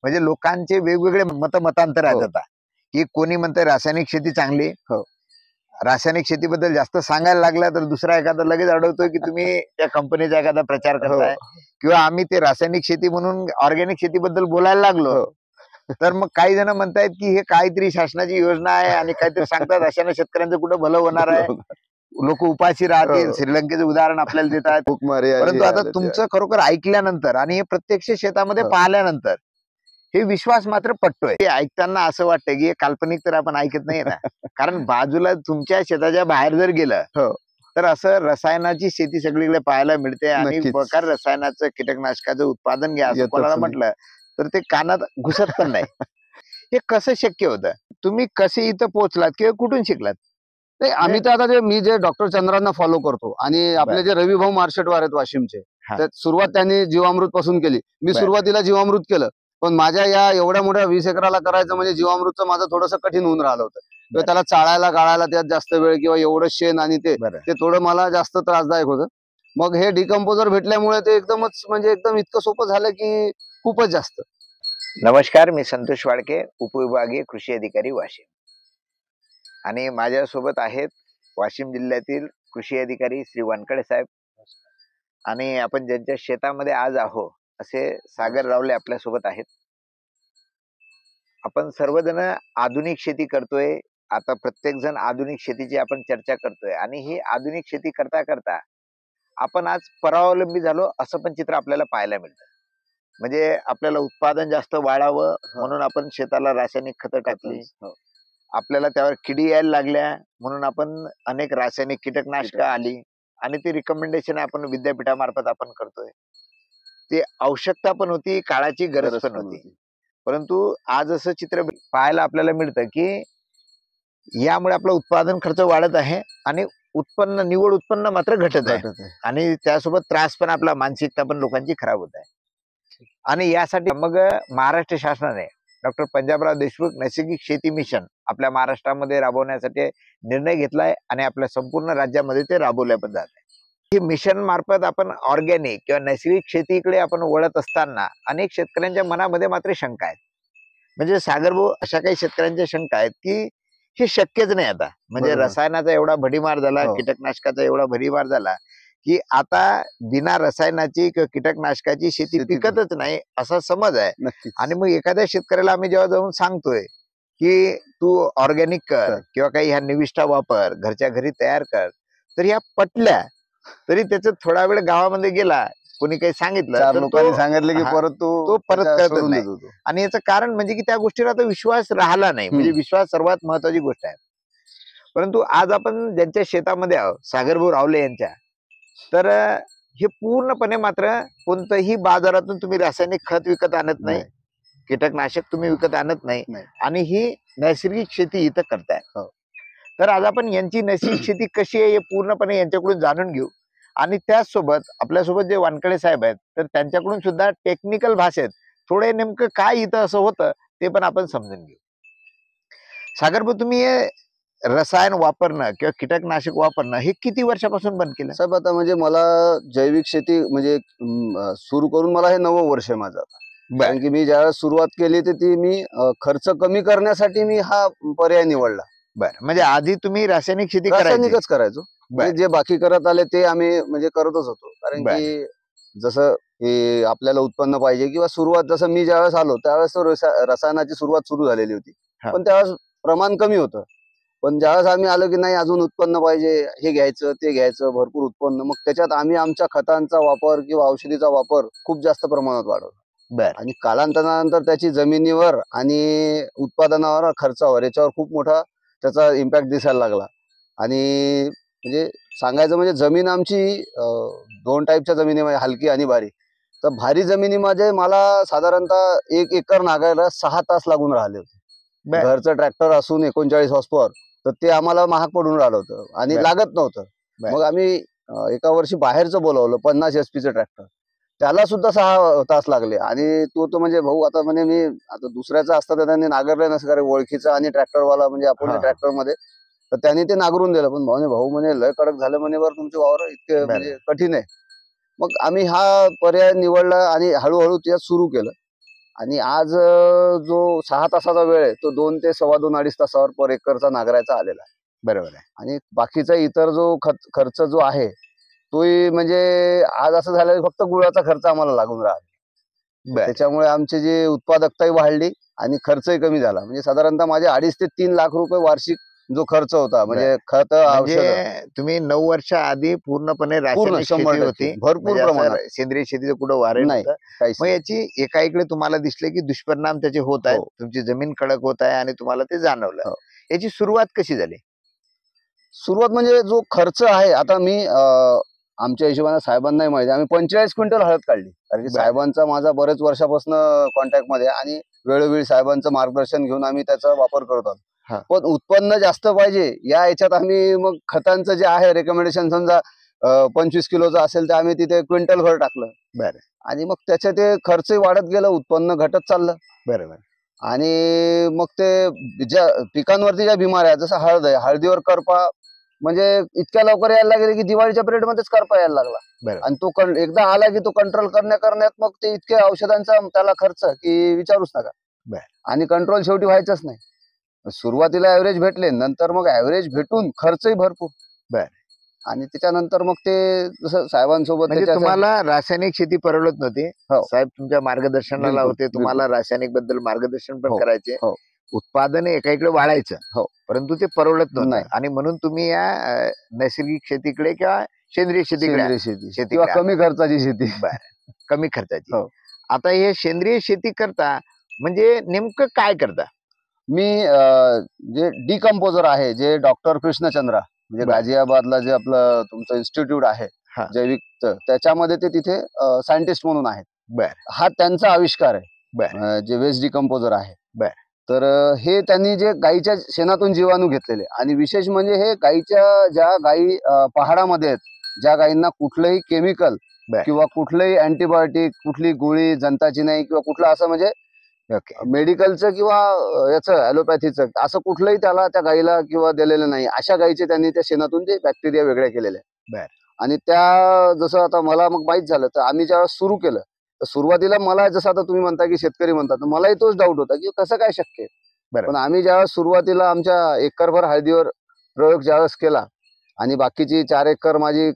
म्हणजे लोकांचे वेगवेगळे मतांतर आहेत हो. आता, की कोणी म्हणते रासायनिक शेती चांगली, हो. रासायनिक शेतीबद्दल जास्त सांगायला लागला तर दुसरा एखादा लगेच अडवतोय की तुम्ही त्या कंपनीचा एखादा प्रचार करताय, किंवा आम्ही ते रासायनिक शेती म्हणून ऑर्गॅनिक शेतीबद्दल बोलायला लागलो तर मग काही जण म्हणतायत की हे काहीतरी शासनाची योजना आहे आणि काहीतरी सांगतात अशाने शेतकऱ्यांचं कुठं भलं होणार आहे, लोक उपाशी राहतील, श्रीलंकेचं उदाहरण आपल्याला देतात. परंतु आता तुमचं खरोखर ऐकल्यानंतर आणि हे प्रत्यक्ष शेतामध्ये पाहिल्यानंतर हे विश्वास मात्र पटतोय. हे ऐकताना असं वाटतं की हे काल्पनिक तर आपण ऐकत नाही ना, कारण बाजूला तुमच्या शेताच्या बाहेर जर गेलं तर असं रसायनाची शेती सगळीकडे पाहायला मिळते आणि प्रकार रसायनाचं कीटकनाशकाचं उत्पादन घ्या असं कोणाला म्हटलं तर ते कानात घुसत पण नाही. हे कसं शक्य होतं? तुम्ही कसे इथं पोहोचलात किंवा कुठून शिकलात? नाही, आम्ही तर आता मी जे डॉक्टर चंद्रांना फॉलो करतो आणि आपले जे रविभाऊ मार्शेटवार आहेत वाशिमचे, तर सुरुवात त्यांनी जीवामृत पासून केली. मी सुरुवातीला जीवामृत केलं, पण माझ्या या एवढ्या मोठ्या 20 एकराला करायचं म्हणजे जीवामृतचं माझं थोडंसं कठीण होऊन राहिलं होतं. किंवा त्याला चाळायला गाळायला त्यात जास्त वेळ किंवा एवढं शेण आणि ते थोडं मला जास्त त्रासदायक होतं. मग हे डिकम्पोजर भेटल्यामुळे ते एकदमच म्हणजे एकदम इतकं सोपं झालं की खूपच जास्त. नमस्कार, मी संतोष वाडके, उपविभागीय कृषी अधिकारी वाशिम, आणि माझ्यासोबत आहेत वाशिम जिल्ह्यातील कृषी अधिकारी श्री वानकडे साहेब, आणि आपण ज्यांच्या शेतामध्ये आज आहोत असे सागर रावले आपल्यासोबत आहेत. आपण सर्वजण आधुनिक शेती करतोय, आता प्रत्येक जण आधुनिक शेतीची आपण चर्चा करतोय, आणि ही आधुनिक शेती करता करता आपण आज परावलंबी झालो असं पण चित्र आपल्याला पाहायला मिळतं. म्हणजे आपल्याला उत्पादन जास्त वाढावं म्हणून आपण शेताला रासायनिक खतं टाकली, आपल्याला त्यावर किडी यायला लागल्या म्हणून आपण अनेक रासायनिक कीटकनाशक आली, आणि ती रिकमेंडेशन आपण विद्यापीठामार्फत आपण करतोय. ते आवश्यकता पण होती, काळाची गरज पण होती. परंतु आज असं चित्र पाहायला आपल्याला मिळतं की यामुळे आपलं उत्पादन खर्च वाढत आहे आणि निव्वळ उत्पन्न मात्र घटत आहे, आणि त्यासोबत त्रास पण, आपला मानसिकता पण लोकांची खराब होत आहे. आणि यासाठी मग महाराष्ट्र शासनाने डॉक्टर पंजाबराव देशमुख नैसर्गिक शेती मिशन आपल्या महाराष्ट्रामध्ये राबवण्यासाठी निर्णय घेतलाय, आणि आपल्या संपूर्ण राज्यामध्ये ते राबवल्या पण जात आहे. ही मिशन मार्फत आपण ऑर्गॅनिक किंवा नैसर्गिक शेतीकडे आपण वळत असताना अनेक शेतकऱ्यांच्या मनामध्ये मात्र शंका आहेत. म्हणजे सागरभाऊ, अशा काही शेतकऱ्यांच्या शंका आहेत की हे शक्यच नाही आता, म्हणजे रसायनाचा एवढा भडीमार झाला, कीटकनाशकाचा एवढा भडीमार झाला की आता बिना रसायनाची किंवा कीटकनाशकाची शेती पिकतच नाही असा समज आहे. आणि मग एखाद्या शेतकऱ्याला आम्ही जेव्हा जाऊन सांगतोय की तू ऑर्गॅनिक कर किंवा काही ह्या निविष्ठा वापर, घरच्या घरी तयार कर, तर ह्या पटल्या, तरी त्याचं थोडा वेळ गावामध्ये गेला, कोणी काही सांगितलं, लोकांनी सांगितलं की परत तो करतच नाही. आणि याचं कारण म्हणजे की त्या गोष्टीवर आता विश्वास राहिला नाही. म्हणजे विश्वास सर्वात महत्वाची गोष्ट आहे. परंतु आज आपण ज्यांच्या शेतामध्ये आहोत, सागरभाऊ रावले यांच्या, तर हे पूर्णपणे मात्र कोणतंही बाजारातून तुम्ही रासायनिक खत विकत आणत नाही, कीटकनाशक तुम्ही विकत आणत नाही, आणि ही नैसर्गिक शेती इथं करताय. तर आज आपण यांची नैसर्गिक शेती कशी आहे हे पूर्णपणे यांच्याकडून जाणून घेऊ, आणि त्याचसोबत आपल्यासोबत जे वानकडे साहेब आहेत तर त्यांच्याकडून सुद्धा टेक्निकल भाषेत थोडे नेमकं काय इथं असं होतं ते पण आपण समजून घेऊ. सागरभाऊ, तुम्ही रसायन वापरणं किंवा कीटकनाशक वापरणं हे किती वर्षापासून बंद केलं? साहेब, आता म्हणजे मला जैविक शेती म्हणजे सुरू करून मला हे 9वं वर्ष आहे माझं. कारण की मी ज्यावेळेस सुरुवात केली तर ती मी खर्च कमी करण्यासाठी मी हा पर्याय निवडला. बरं, म्हणजे आधी तुम्ही रासायनिक शेती रासायनिकच करायचो, जे बाकी करत आले ते आम्ही म्हणजे करतच होतो. कारण की जसं हे आपल्याला उत्पन्न पाहिजे किंवा सुरुवात, जसं मी ज्यावेळेस आलो त्यावेळेस रसायनाची सुरुवात सुरू झालेली होती, पण त्यावेळेस प्रमाण कमी होतं. पण ज्यावेळेस आम्ही आलो की नाही, अजून उत्पन्न पाहिजे, हे घ्यायचं ते घ्यायचं, भरपूर उत्पन्न, मग त्याच्यात आम्ही आमच्या खतांचा वापर किंवा औषधीचा वापर खूप जास्त प्रमाणात वाढवला. आणि कालांतरानंतर त्याची जमिनीवर आणि उत्पादनावर, खर्चावर, याच्यावर खूप मोठा त्याचा इम्पॅक्ट दिसायला लागला. आणि म्हणजे सांगायचं म्हणजे जमीन आमची 2 टाईपच्या जमिनीमध्ये, हलकी आणि भारी. तर भारी जमिनीमध्ये मला साधारणतः 1 एकर नागायला 6 तास लागून राहिले होते. घरचं ट्रॅक्टर असून 39 हॉर्स पॉवर, तर ते आम्हाला महाग पडून राहिलं होतं आणि लागत नव्हतं. मग आम्ही एका वर्षी बाहेरचं बोलवलं 50 HP चं ट्रॅक्टर, त्याला सुद्धा 6 तास लागले. आणि तो म्हणजे भाऊ, आता म्हणजे मी आता दुसऱ्याचं असतं तर त्यांनी नागरलं नसतं, कारण ओळखीचा आणि ट्रॅक्टरवाला म्हणजे आपण ट्रॅक्टरमध्ये, तर त्यांनी ते नागरून दिलं. पण भाऊ म्हणे लय कडक झालं म्हणे, बरं तुमचे वावर इतके म्हणजे कठीण आहे. मग आम्ही हा पर्याय निवडला आणि हळूहळू ते सुरू केलं. आणि आज जो 6 तासाचा वेळ आहे तो 2 ते 2.25-2.5 तासावर पर एकरचा नांगरायचा आलेला आहे. बरोबर आहे. आणि बाकीचा इतर जो खर्च जो आहे तोही म्हणजे आज असं झालं फक्त गुळाचा खर्च आम्हाला लागून राहिला. बरं. त्याच्यामुळे आमची जी उत्पादकताही वाढली आणि खर्चही कमी झाला. म्हणजे साधारणतः माझे 2.5 ते 3 लाख रुपये वार्षिक जो खर्च होता म्हणजे खत, औषध म्हणजे तुम्ही 9 वर्ष आधी पूर्णपणे रासायनिक 100% शेती होती, भरपूर म्हणजे असं प्रमाणात. सेंद्रिय शेतीचं कुठं वारे नाही, नव्हतं. काहीच मग नाही. याची एकाएकीकडे तुम्हाला दिसले की दुष्परिणाम त्याचे होत आहेत. हो. तुमची जमीन कडक होत आहे आणि तुम्हाला ते जाणवलं. हो. याची सुरुवात कशी झाली? सुरुवात म्हणजे जो खर्च आहे आता मी आमच्या हिशोबाने साहेबांनाही माहिती आम्ही 45 क्विंटल हळद काढली. कारण की बरं. साहेबांचा माझा बरेच वर्षापासून कॉन्टॅक्ट मध्ये आहे आणि वेळोवेळी साहेबांचं मार्गदर्शन घेऊन आम्ही त्याचा वापर करत आहोत. हा. पण उत्पन्न जास्त पाहिजे या याच्यात आम्ही मग खतांचं जे आहे रेकमेंडेशन समजा 25 किलोचं असेल तर आम्ही तिथे क्विंटल भर टाकलं. बरं. आणि मग त्याच्या ते खर्चही वाढत गेलं, उत्पन्न घटत चाललं. बरोबर. आणि मग ते ज्या पिकांवरती ज्या बिमाऱ्या जसं हळद आहे, हळदीवर करपा म्हणजे इतक्या लवकर यायला लागले की दिवाळीच्या पिरियड मध्येच करपा यायला लागला. बरोबर. आणि तो एकदा आला की तो कंट्रोल करण्यात मग ते इतके औषधांचा त्याला खर्च की विचारूच नका. बरं. आणि कंट्रोल शेवटी व्हायचंच नाही. सुरुवातीला ऍव्हरेज भेटले, नंतर मग ऍव्हरेज भेटून खर्चही भरपूर. बरं. आणि त्याच्यानंतर मग ते जसं साहेबांसोबत म्हणजे तुम्हाला रासायनिक शेती परवडत नव्हती. हो. साहेब तुमच्या मार्गदर्शनाला बिलकुल, होते, तुम्हाला रासायनिक बद्दल मार्गदर्शन पण हो, करायचे. हो. उत्पादन एकाकडे वाढायचं, हो. परंतु ते परवडत नव्हतं नाही. आणि म्हणून तुम्ही या नैसर्गिक शेतीकडे किंवा सेंद्रिय शेतीकडे शेती किंवा कमी खर्चाची शेती. बरं. कमी खर्चाची. हो. आता हे सेंद्रिय शेती करता म्हणजे नेमकं काय करता? मी जे डिकम्पोजर आहे जे डॉक्टर कृष्णचंद्रा म्हणजे बरं. गाझियाबादला जे आपलं तुमचं इन्स्टिट्यूट आहे हा. जैविकचं त्याच्यामध्ये ते तिथे सायंटिस्ट म्हणून आहेत. बरं. हा त्यांचा आविष्कार आहे. बरं. जे वेस्ट डिकम्पोजर आहे. बरं. तर हे त्यांनी जे गाईच्या शेणातून जीवाणू घेतलेले आणि विशेष म्हणजे हे गाईच्या ज्या गाई पहाडामध्ये आहेत ज्या गाईंना कुठलंही केमिकल बरं. किंवा कुठलंही अँटीबायोटिक कुठली गोळी जंताची नाही किंवा कुठलं असं म्हणजे ओके. मेडिकलचं किंवा याचं ॲलोपॅथीचं असं कुठलंही त्याला त्या गाईला किंवा दिलेलं नाही. अशा गाईचे त्यांनी त्या शेणातून ते बॅक्टेरिया वेगळ्या केलेले आहेत. बरं. आणि त्या जसं आता मला मग माहित झालं तर आम्ही ज्यावेळेस सुरू केलं तर सुरुवातीला मला जसं आता तुम्ही म्हणता की शेतकरी म्हणतात तर मलाही तोच डाऊट होता की कसं काय शक्य आहे. बरं. पण आम्ही ज्यावेळेस सुरुवातीला आमच्या एकरभर हळदीवर प्रयोग ज्यावेळेस केला आणि बाकीची 4 एकर माझी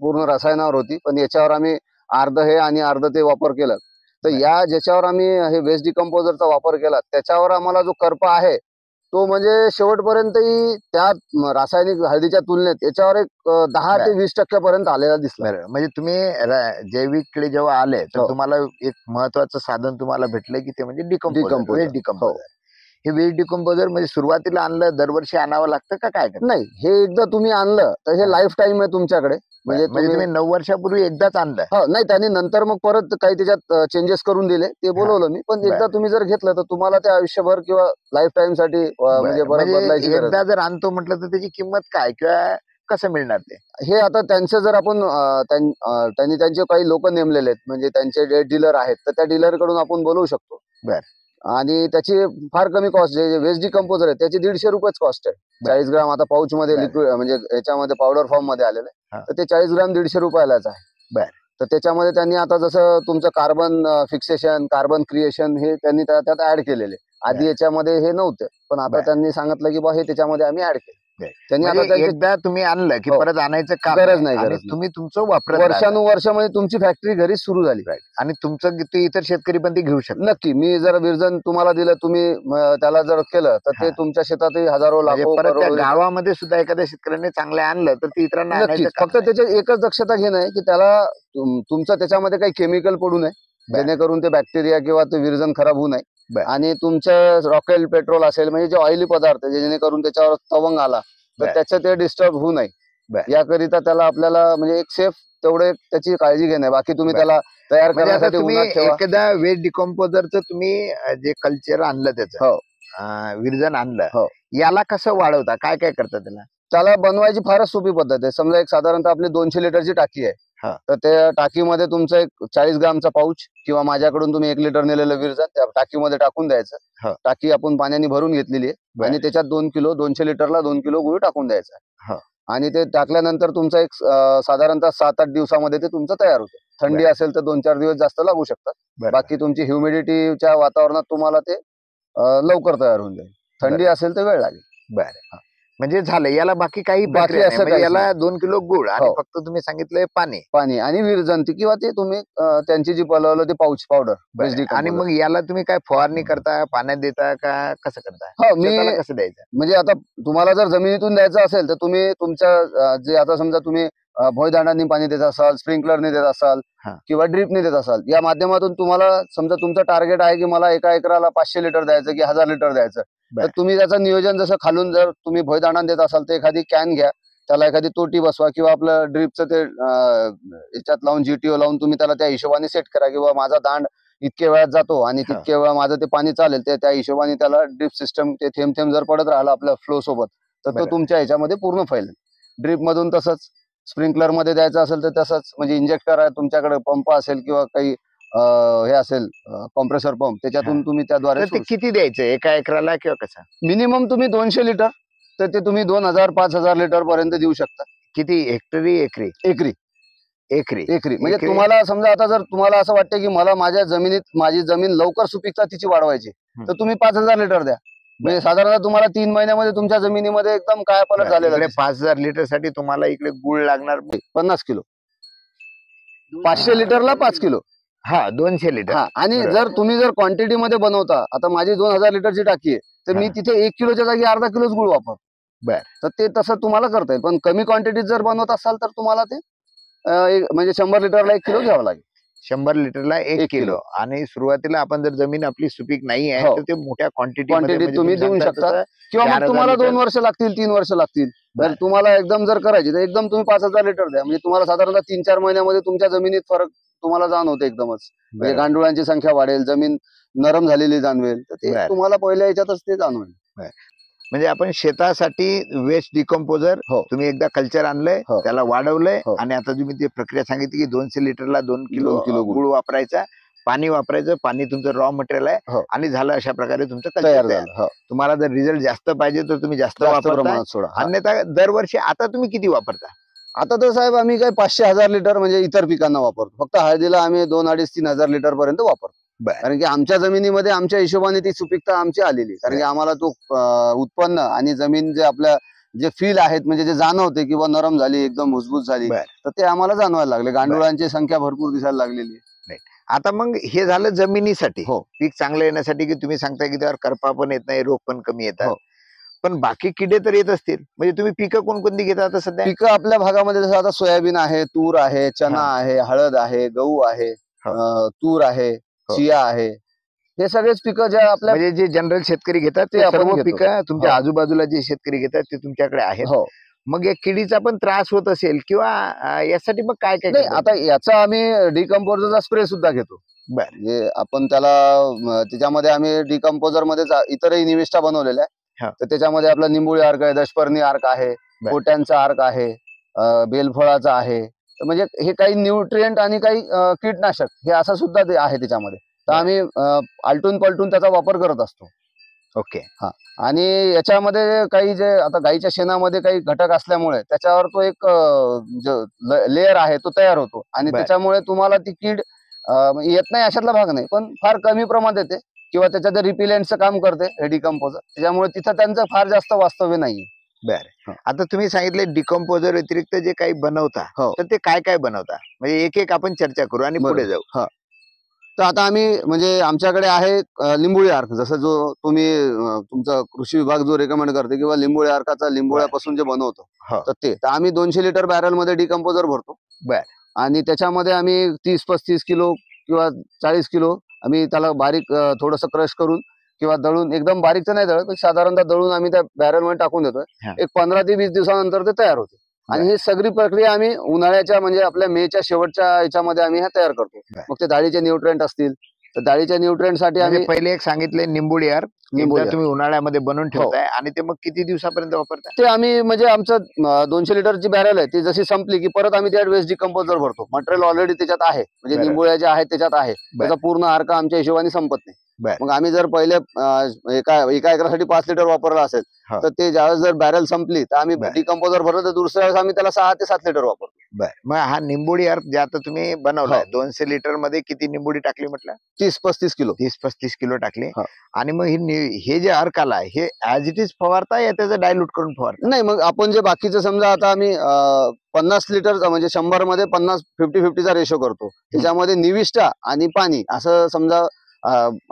पूर्ण रसायनावर होती पण याच्यावर आम्ही अर्ध हे आणि अर्ध ते वापर केलं. तर या ज्याच्यावर आम्ही हे वेस्ट डिकम्पोजरचा वापर केला त्याच्यावर आम्हाला जो करपा आहे तो म्हणजे शेवटपर्यंतही त्या रासायनिक हळदीच्या तुलनेत याच्यावर एक 10 ते 20% पर्यंत आलेला दिसला. बरं. म्हणजे तुम्ही जैविककडे जेव्हा आले तर हो. तुम्हाला एक महत्वाचं साधन तुम्हाला भेटलं की ते म्हणजे Decomposer. Waste decomposer. हे वेस्ट डिकम्पोजर म्हणजे सुरुवातीला आणलं दरवर्षी आणावं लागतं का काय करता? नाही, हे एकदा तुम्ही आणलं तर हे लाईफ टाईम आहे तुमच्याकडे. म्हणजे तुम्ही 9 वर्षापूर्वी एकदाच आणलं. हो, नाही त्यांनी नंतर मग परत काही त्याच्यात चेंजेस करून दिले ते बोलवलं मी. पण एकदा तुम्ही जर घेतलं तर तुम्हाला ते आयुष्यभर किंवा लाईफ टाईम साठी म्हणजे परत बदलायची गरज एकदा जर आणतो म्हटलं तर त्याची किंमत काय किंवा कसं मिळणार ते? हे आता त्यांचं जर आपण त्यांनी त्यांचे काही लोक नेमलेले आहेत म्हणजे त्यांचे डीलर आहेत तर त्या डीलर कडून आपण बोलवू शकतो. बरं. आणि त्याची फार कमी कॉस्ट जे वेस्ट डिकम्पोजर आहे त्याची 150 रुपयेच कॉस्ट आहे. 40 ग्राम आता पाऊच मध्ये लिक्विड म्हणजे याच्यामध्ये पावडर फॉर्म मध्ये आलेलं आहे तर ते 40 ग्राम 150 रुपयालाच आहे. बरं. तर त्याच्यामध्ये त्यांनी आता जसं तुमचं कार्बन फिक्सेशन कार्बन क्रिएशन हे त्यांनी त्यात ऍड केलेले. आधी याच्यामध्ये हे नव्हतं पण आता त्यांनी सांगितलं की बा हे त्याच्यामध्ये आम्ही ऍड केलं. त्यांनी आता एकदा तुम्ही आणलं की परत आणायचं काम गरज नाही आणि तुम्ही तुमचं वापरत वर्षानुवर्ष म्हणजे तुमची फॅक्टरी घरी सुरू झाली आणि तुमचं ते इतर शेतकरी पण ते घेऊ शकतात. नक्की. मी जर विरजन तुम्हाला दिलं तुम्ही त्याला जर केलं तर ते तुमच्या शेतातही हजारो लाखो गावामध्ये सुद्धा एखाद्या शेतकऱ्याने चांगलं आणलं तर ते इतरांना फक्त त्याच्यात एकच दक्षता घेणं आहे की त्याला तुमचं त्याच्यामध्ये काही केमिकल पडू नये जेणेकरून ते बॅक्टेरिया किंवा ते विरजन खराब होऊ नये. आणि तुमचं रॉकेल पेट्रोल असेल म्हणजे जे ऑइली पदार्थ जेणेकरून त्याच्यावर तवंग आला तर त्याचं ते डिस्टर्ब होऊ नये याकरिता त्याला आपल्याला म्हणजे एक सेफ तेवढे त्याची काळजी घेणं. बाकी तुम्ही त्याला तयार करण्यासाठी एकदा वेस्ट डिकम्पोजरचं तुम्ही जे कल्चर आणलं त्याचं विरजन आणलं याला कसं वाढवता काय काय करता त्याला बनवायची फारच सोपी पद्धत आहे. समजा एक साधारणतः आपली 200 लिटरची टाकी आहे तर त्या टाकीमध्ये तुमचं एक 40 ग्रामचा पाऊच किंवा माझ्याकडून तुम्ही 1 लिटर नेलेलं विरजन त्या टाकीमध्ये टाकून द्यायचं. टाकी आपण पाण्याने भरून घेतलेली आहे आणि त्याच्यात 2 किलो 200 लिटरला 2 किलो गुळ टाकून द्यायचा आणि ते टाकल्यानंतर तुमचा एक साधारणतः 7-8 दिवसामध्ये ते तुमचं तयार होतं. थंडी असेल तर 2-4 दिवस जास्त लागू शकतात बरोबर. बाकी तुमची ह्युमिडिटीच्या वातावरणात तुम्हाला ते लवकर तयार होऊन जाईल. थंडी असेल तर वेळ लागेल. बरं. म्हणजे झालं याला बाकी काही बाकी प्रक्रिया नाही. असं म्हणजे काहीच याला 2 किलो गुळ आणि हो. फक्त तुम्ही सांगितलंय पाणी. पाणी आणि विरजंती किंवा ते तुम्ही त्यांची जी पलवलं ते पाऊच पावडर बरं. आणि मग याला तुम्ही काय फवारणी करता, पाण्यात देता का कसं करता? हो मी शेताला कसं द्यायचं? म्हणजे आता तुम्हाला जर जमिनीतून द्यायचं असेल तर तुम्ही तुमच्या जे आता समजा तुम्ही भोयदांडांनी पाणी देत असाल, स्प्रिंकलरने देत असाल हा. किंवा ड्रिपने देत असाल, या माध्यमातून तुम्हाला समजा तुमचं टार्गेट आहे की मला एका एकराला 500 लिटर द्यायचं की 1000 लिटर द्यायचं, तर बरं. तुम्ही त्याचं नियोजन जसं खालून जर तुम्ही भोयदांडान देत असाल तर एखादी कॅन घ्या, त्याला एखादी तोटी बसवा किंवा आपलं ड्रिपचं ते याच्यात लावून जीटीओ लावून तुम्ही त्याला त्या हिशोबाने सेट करा किंवा माझा दांड इतक्या वेळात जातो आणि हा. तितक्या वेळा माझं ते पाणी चालेल, ते त्या हिशोबाने त्याला ड्रिप सिस्टम ते थेंब थेंब जर पडत राहिला आपल्या फ्लो सोबत तर तो बरं. तुमच्या ह्याच्यामध्ये पूर्ण फैलेल. ड्रिप मधून तसंच, स्प्रिंकलर मध्ये द्यायचं असेल तर तसंच, म्हणजे इंजेक्टर आहे तुमच्याकडे, पंप असेल किंवा काही हे असेल कॉम्प्रेसर पंप, त्याच्यातून तुम्ही त्याद्वारे तर ते किती द्यायचं एका एकराला किंवा कसं? मिनिमम तुम्ही 200 लिटर तर ते तुम्ही 2000 5000 लिटर पर्यंत देऊ शकता. किती हेक्टरी? एकरी? एकरी. एकरी. एकरी म्हणजे एकरी. तुम्हाला समजा आता जर तुम्हाला असं वाटतं की मला माझ्या जमिनीत माझी जमीन लवकर सुपीकता तिची वाढवायची तर तुम्ही 5000 लिटर द्या. म्हणजे साधारणतः तुम्हाला 3 महिन्यामध्ये तुमच्या जमिनीमध्ये एकदम काय पलट झालेला इकडे 5000 लिटर साठी तुम्हाला इकडे गुळ लागणार 50 किलो. 500 लिटरला 5 किलो. हा 200 लिटर. हा. आणि जर तुम्ही जर क्वांटिटी मध्ये बनवता, आता माझी 2000 लिटरची टाकी आहे तर मी तिथे 1 किलोच्या जागी अर्धा किलोच गुळ वापरतो. बर. तर ते तसं तुम्हाला करता येईल, पण कमी क्वांटिटीत जर बनवत असाल तर तुम्हाला ते म्हणजे 100 लिटरला 1 किलो घ्यावं लागेल. 100 लिटरला 1 1 किलो. किलो. आणि सुरुवातीला आपण जर जमीन आपली सुपीक नाही आहे हो. तर ते मोठ्या क्वांटिटीत क्वांटिटी तुम्ही देऊ शकता किंवा मग 4000 तुम्हाला 2 लिटर. वर्ष लागतील, 3 वर्ष लागतील. तर बरं. तुम्हाला एकदम जर करायची तर एकदम तुम्ही 5000 लिटर द्या. म्हणजे तुम्हाला साधारणतः 3-4 महिन्यामध्ये तुमच्या जमिनीत फरक तुम्हाला जाणवते एकदमच. म्हणजे बरं. गांडुळांची संख्या वाढेल, जमीन नरम झालेली जाणवेल, तर ते बरं. तुम्हाला पहिल्या याच्यातच ते जाणवेल. म्हणजे आपण शेतासाठी वेस्ट डिकम्पोजर हो. तुम्ही एकदा कल्चर आणलंय, हो. त्याला वाढवलंय हो. आणि आता तुम्ही ती प्रक्रिया सांगितली की 200 लिटरला 2 किलो 2 किलो गुळ वापरायचा, पाणी वापरायचं, पाणी तुमचं रॉ मटेरियल आहे हो. आणि झालं अशा प्रकारे तुमचं तयार कल्चर झालं. हो. तुम्हाला जर रिझल्ट जास्त पाहिजे तर तुम्ही जास्त जास्त वापरता, प्रमाणात सोडा. हा. अन्यथा दरवर्षी. आता तुम्ही किती वापरता? आता तर साहेब आम्ही काय 500-1000 लिटर म्हणजे इतर पिकांना वापरतो. फक्त हळदीला आम्ही 2,500-3,000 लिटर पर्यंत वापरतो. बरं. कारण की आमच्या जमिनीमध्ये आमच्या हिशोबाने ती सुपीकता आमची आलेली, कारण की आम्हाला तो उत्पन्न आणि जमीन जे आपल्या जे फील आहेत म्हणजे जे जाणवते किंवा नरम झाली, एकदम भुसभुस झाली, बरं. तर ते आम्हाला जाणवायला लागले. गांडुळांची संख्या भरपूर दिसायला लागलेली. आता मग हे झालं जमिनीसाठी, हो. पीक चांगलं येण्यासाठी, की तुम्ही सांगताय की त्यावर करपा पण येत नाही, रोग पण कमी येतात. हो. पण बाकी किडे तर येत असतील. म्हणजे तुम्ही पिकं कोणकोणती घेता आता सध्या? पिकं आपल्या भागामध्ये जसं आता सोयाबीन आहे, तूर आहे, चना आहे, हळद आहे, गहू आहे, तूर आहे, चिया आहे. हे सगळेच पिकं ज्या आपल्या म्हणजे जे जनरल शेतकरी घेतात ते आपण सर्व घेतो. पिकं तुमच्या हो. आजूबाजूला जे शेतकरी घेतात ते तुमच्याकडे आहेत. हो. मग या किडीचा पण त्रास होत असेल किंवा यासाठी मग काय काय नाही, करता? आता याचा आम्ही डिकम्पोजरचा स्प्रे सुद्धा घेतो. बर. म्हणजे आपण त्याला त्याच्यामध्ये आम्ही डिकम्पोजर मध्ये इतरही निविष्ठा बनवलेल्या हा. आहे. तर त्याच्यामध्ये आपला निंबोळी अर्क आहे, दशपर्णी अर्क आहे, बर. कोट्यांचा अर्क आहे, बेलफळाचा आहे. तर म्हणजे हे काही न्यूट्रिएंट आणि काही कीटनाशक हे असं सुद्धा ते आहे त्याच्यामध्ये. तर बर. आम्ही आलटून पलटून त्याचा वापर करत असतो. ओके. आणि याच्यामध्ये काही जे आता गाईच्या शेणामध्ये काही घटक असल्यामुळे त्याच्यावर तो एक लेअर आहे तो तयार होतो आणि बर. त्याच्यामुळे तुम्हाला ती कीड येत नाही अशातला भाग नाही, पण फार कमी प्रमाणात येते किंवा त्याच्यात रिपिलेंटचं काम करते हे डिकम्पोजर, त्याच्यामुळे तिथं त्यांचं फार जास्त वास्तव्य नाहीये. बर. आता तुम्ही सांगितले डिकम्पोजर व्यतिरिक्त जे काही बनवता, हो. तर ते काय काय बनवता? म्हणजे एक एक आपण चर्चा करू आणि बरं. पुढे जाऊ. तर आता आम्ही म्हणजे आमच्याकडे आहे लिंबोळी अर्क, जसं जो तुम्ही तुमचा कृषी विभाग जो रेकमेंड करते किंवा लिंबोळी अर्काचा लिंबोळ्यापासून जे बनवतो, हो. तर आम्ही 200 लिटर बॅरल मध्ये डिकम्पोजर भरतो. बर. आणि त्याच्यामध्ये आम्ही 30-35 किलो किंवा 40 किलो आम्ही त्याला बारीक थोडंसं क्रश करून किंवा दळून, एकदम बारीक तर नाही दळत, पण साधारणतः दळून आम्ही त्या बॅरल मध्ये टाकून देतोय. एक 15 ते 20 दिवसानंतर ते तयार होते. आणि ही सगळी प्रक्रिया आम्ही उन्हाळ्याच्या म्हणजे आपल्या मेच्या शेवटच्या याच्यामध्ये आम्ही हे तयार करतो. मग ते डाळीचे न्यूट्रिएंट असतील तर डाळीच्या न्यूट्रिएंट साठी आम्ही पहिले एक सांगितले निंबोळी अर्क, तुम्ही उन्हाळ्यामध्ये बनवून ठेवताय आणि ते मग किती दिवसापर्यंत वापरताय? ते आम्ही म्हणजे आमचं 200 लिटरची बॅरल आहे ती जशी संपली की परत आम्ही त्यात वेस्ट डिकम्पोजर भरतो. मटेरियल ऑलरेडी त्याच्यात आहे, म्हणजे निंबोळ्या जे आहेत त्याच्यात आहे, त्याचा पूर्ण अर्क आमच्या हिशोबाने संपत नाही. मग आम्ही जर पहिले एका एकरासाठी 5 लिटर वापरला असेल तर ते ज्यावेळेस जर बॅरल संपली तर आम्ही डिकम्पोजर भरतो, तर दुसऱ्या वेळेस आम्ही त्याला 6 ते 7 लिटर वापरतो. बर, मग हा निंबोडी अर्क जे आता तुम्ही बनवलाय हो. 200 लिटर मध्ये किती निंबोडी टाकली म्हटलं? 30-35 किलो. 30-35 किलो टाकले. हा. आणि मग हे जे अर्क आलाय हे ऍज इट इज फवारता या त्याचं डायल्यूट करून फवारता? नाही, मग आपण जे बाकीचं समजा आता आम्ही 50 लिटरचा म्हणजे 100 मध्ये 50 50-50चा रेशो करतो. त्याच्यामध्ये निविष्ठा आणि पाणी असं समजा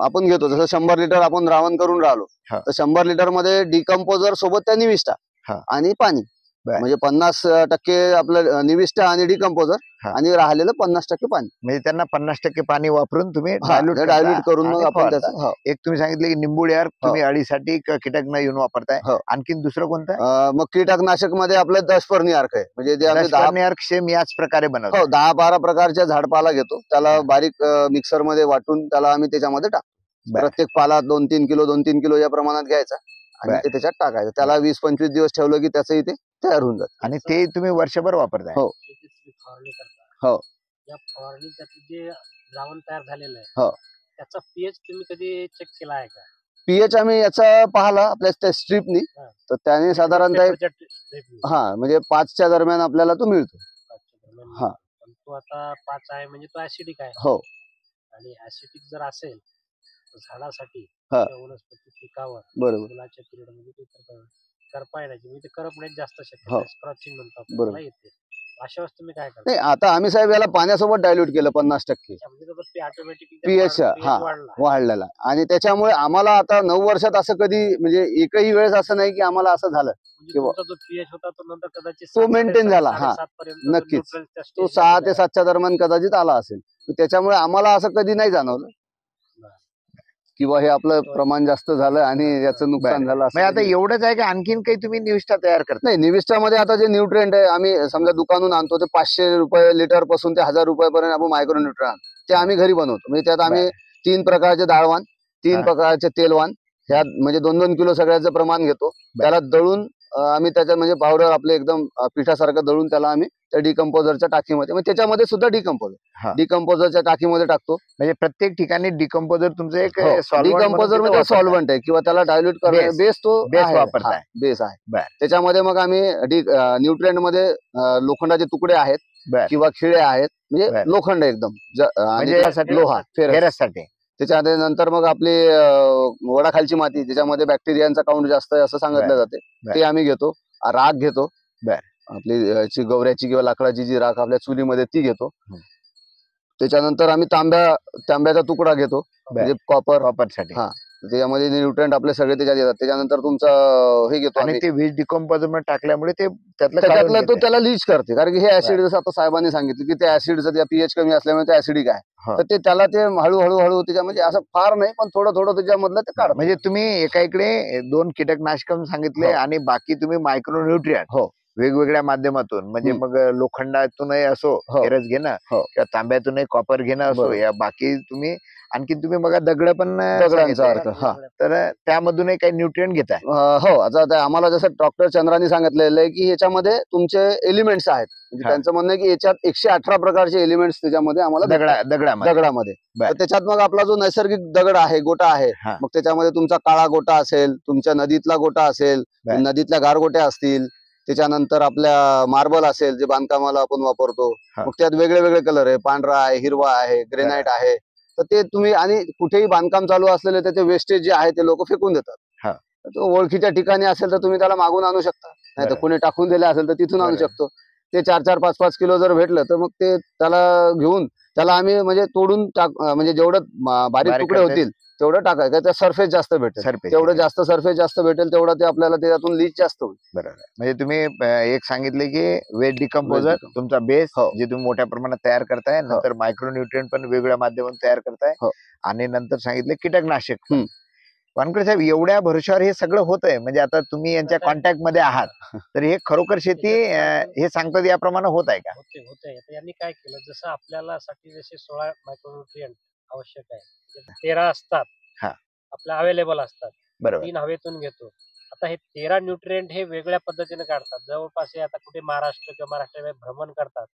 आपण घेतो. जसं 100 लिटर आपण द्रावण करून राहिलो हा. तर 100 लिटर मध्ये डिकम्पोजर सोबत त्या निविष्ठा हा. आणि पाणी बर. म्हणजे 50% आपलं निविष्ठा आणि डिकम्पोजर हा. आणि राहिलेलं 50% पाणी. म्हणजे त्यांना 50% पाणी वापरून तुम्ही डायल्यूट डायल्यूट करून मग आपण फवारता. त्याचं एक तुम्ही सांगितलं की निंबोडी अर्क हो. तुम्ही अळीसाठी कीटक न येऊन वापरताय. हो. आणखीन दुसरं कोणतं? मग कीटकनाशक मध्ये आपलं दशपर्णी अर्क आहे. म्हणजे जे आम्ही 10 दशपर्णी अर्क सेम याच प्रकारे बनवतो. हो 10-12 प्रकारच्या झाडपाला घेतो. त्याला हा. बारीक मिक्सर मध्ये वाटून त्याला आम्ही त्याच्यामध्ये टाकतो. बर. प्रत्येक पाला 2-3 किलो 2-3 किलो या प्रमाणात घ्यायचा आणि बर. ते त्याच्यात टाकायचं. त्याला 20-25 दिवस ठेवलं की त्याचं इथे तयार होऊन जातं. आणि ते तुम्ही वर्षभर वापरताय? हो. फवारणी करता. हो. या फवारणीसाठी जे द्रावण तयार झालेलं आहे हो. त्याचा पीएच तुम्ही कधी चेक केला आहे का? पीएच आम्ही याचा पाहिला आपल्या त्या स्ट्रीपनी, हा. तर त्याने साधारणतः पेपरच्या strip नी. म्हणजे 5च्या दरम्यान आपल्याला तो मिळतो. पाचच्या दरम्यान हा. मिळतो. पण तो आता 5 आहे म्हणजे तो ऍसिडिक आहे. हो. आणि ऍसिडिक जर असेल तर झाडासाठी हा. किंवा वनस्पती पिकावर बरोबर. फुलाच्या पिरियड मध्ये ते करपायण्याची म्हणजे ते करपण्याची जास्त हो. शक्यता आहे. स्क्रॉचिंग म्हणतो आपण बरोबर. त्याला येते. अशा वेळेस तुम्ही काय करता? नाही, आता आम्ही साहेब याला पाण्यासोबत डायल्यूट केलं 50% म्हणजे ते ऑटोमॅटिकली पीएच वाढला. वाढलेला. आणि त्याच्यामुळे आम्हाला आता 9 वर्षात असं कधी म्हणजे एकही वेळेस असं नाही की आम्हाला असं झालं. म्हणजे किंवा- तुमचा जो पीएच होता तो नंतर कदाचित तो 7 maintain झाला. हा. 7.5 पर्यंत नक्कीच. neutral च्या तो stage 6 मध्ये ते गेला. 7च्या दरम्यान कदाचित आला असेल. त्याच्यामुळे आम्हाला असं कधी नाही जाणवलं किंवा हे आपलं प्रमाण जास्त झालं आणि याचं नुकसान झालं असं मग आता कधी- एवढंच आहे का आणखीन काही तुम्ही निविष्ठा तयार करता? नाही, निविष्ठामध्ये आता जे न्यूट्रिएंट आहे आम्ही समजा दुकानून आणतो ते 500 रुपये लिटर पासून ते 1000 रुपयापर्यंत आपण मायक्रो न्यूट्रिएंट आणतो. ते आम्ही घरी बनवतो. म्हणजे त्यात आम्ही 3 प्रकारचे डाळवाण, 3 हा. प्रकारचे तेलवान, ह्यात म्हणजे 2-2 किलो सगळ्याचं प्रमाण घेतो. त्याला दळून आम्ही त्याच्यात म्हणजे पावडर आपले एकदम पिठासारखं दळून त्याला आम्ही त्या डिकम्पोजरच्या टाकीमध्ये म्हणजे त्याच्यामध्ये सुद्धा हा. डिकम्पोजरच्या टाकीमध्ये टाकतो. म्हणजे प्रत्येक ठिकाणी डिकम्पोजर तुमचं एक डिकम्पोजर मध्ये सॉल्व्हंट आहे किंवा त्याला डायल्यूट करणे Base. बेस तो Base वापरताय. बेस आहे. बर. त्याच्यामध्ये मग आम्ही न्यूट्रिएंट मध्ये लोखंडाचे तुकडे आहेत बर. किंवा खिळे आहेत म्हणजे बर. लोखंड एकदम आणि म्हणजे त्यासाठी लोहा फेरस. फेरससाठी. त्याच्यामध्ये नंतर मग आपली वडाखालची माती ज्याच्यामध्ये बॅक्टेरियांचा काउंट जास्त आहे असं सांगितलं बर. जाते. बर. ते आम्ही घेतो. राख घेतो. बर. आपली गवऱ्याची किंवा लाकडाची जी राख आपल्या चुलीमध्ये ती घेतो. त्याच्यानंतर आम्ही तांब्याचा तुकडा घेतो म्हणजे कॉपरसाठी. हा. त्याच्यामध्ये न्यूट्रिएंट आपले सगळे त्याच्यात येतात. त्याच्यानंतर तुमचं हे घेतो आणि आम्ही ते वीज डिकम्पोजर मध्ये टाकल्यामुळे ते त्याच्यातलं काढून तो घेतंय. त्याला लीच करते. कारण की हे ऍसिड जसं आता साहेबांनी सांगितलं की ते ऍसिडचं त्या पीएच कमी असल्यामुळे ते ऍसिडिक आहे. हा. तर ते त्याला ते हळूहळू त्याच्या म्हणजे असं फार नाही पण थोडं त्याच्यामधलं ते काढतं. म्हणजे तुम्ही एका इकडे 2 कीटकनाशक सांगितले हो. आणि बाकी तुम्ही मायक्रो न्यूट्रिएंट हो. वेगवेगळ्या माध्यमातून म्हणजे मग लोखंडातूनही असो हो. फेरस घेणं हो. किंवा तांब्यातूनही कॉपर घेणं असो बरोबर. या बाकी तुम्ही आणखी तुम्ही बघा दगड पण दगडांचा सांगितले. अर्थ. हा. तर त्यामधूनही काही न्यूट्रिएंट घेताय? हो. आता आम्हाला जसं डॉक्टर चंद्रानी सांगितलेलं आहे की ह्याच्यामध्ये तुमचे एलिमेंट्स आहेत. म्हणजे हा. त्यांचं म्हणणं आहे की याच्यात 118 प्रकारचे एलिमेंट्स त्याच्यामध्ये आम्हाला भेटतात. दगडामध्ये. बर. तर त्याच्यात मग आपला जो नैसर्गिक दगड आहे गोटा आहे हा. मग त्याच्यामध्ये तुमचा काळा गोटा असेल, तुमच्या नदीतला गोटा असेल, बर. नदीतल्या गारगोट्या असतील, त्याच्यानंतर आपल्या मार्बल असेल जे बांधकामाला आपण वापरतो. हा. मग त्यात वेगळे कलर आहे. पांढरा आहे, हिरवा आहे, ग्रेनाइट आहे. तर ते तुम्ही आणि कुठेही बांधकाम चालू असलेले त्याचे वेस्टेज जे आहे ते लोक फेकून देतात. हा. तो ओळखीच्या ठिकाणी असेल तर तुम्ही त्याला मागून आणू शकता. नाही तर बरोबर. कोणी टाकून दिले असेल तर तिथून आणू बरोबर. शकतो. ते 4-4, 5-5 किलो जर भेटलं तर मग ते त्याला घेऊन त्याला आम्ही म्हणजे तोडून म्हणजे जेवढं बारीक तुकडे करताय. होतील तेवढं टाकायचं. त्या सरफेस जास्त भेटेल. तेवढं जास्त सरफेस जास्त भेटेल तेवढं ते आपल्याला त्याच्यातून लीच जास्त होईल. बरोबर. म्हणजे तुम्ही एक सांगितले की वेट डिकम्पोजर decomposer. तुमचा बेस हो. जे तुम्ही मोठ्या प्रमाणात तयार करताय, नंतर मायक्रो न्यूट्रिएंट पण वेगवेगळ्या माध्यमातून तयार करताय हो. आणि नंतर सांगितले कीटकनाशक. वानखडे साहेब एवढ्या भरोशावर हे सगळं होतंय म्हणजे आता तुम्ही यांच्या कॉन्टॅक्ट मध्ये आहात तर हे खरोखर शेती हे सांगतात याप्रमाणे होत आहे का? होते. आता यांनी काय केलं जसं आपल्याला साठी जसे 16 मायक्रोन्यूट्रिएंट आवश्यक आहे 13 असतात. हा. आपल्या अवेलेबल असतात. बरोबर. 3 हवेतून घेतो. आता हे 13 न्यूट्रिएंट हे वेगळ्या पद्धतीने काढतात. जवळपास हे आता कुठे महाराष्ट्र किंवा महाराष्ट्रामध्ये भ्रमण करतात.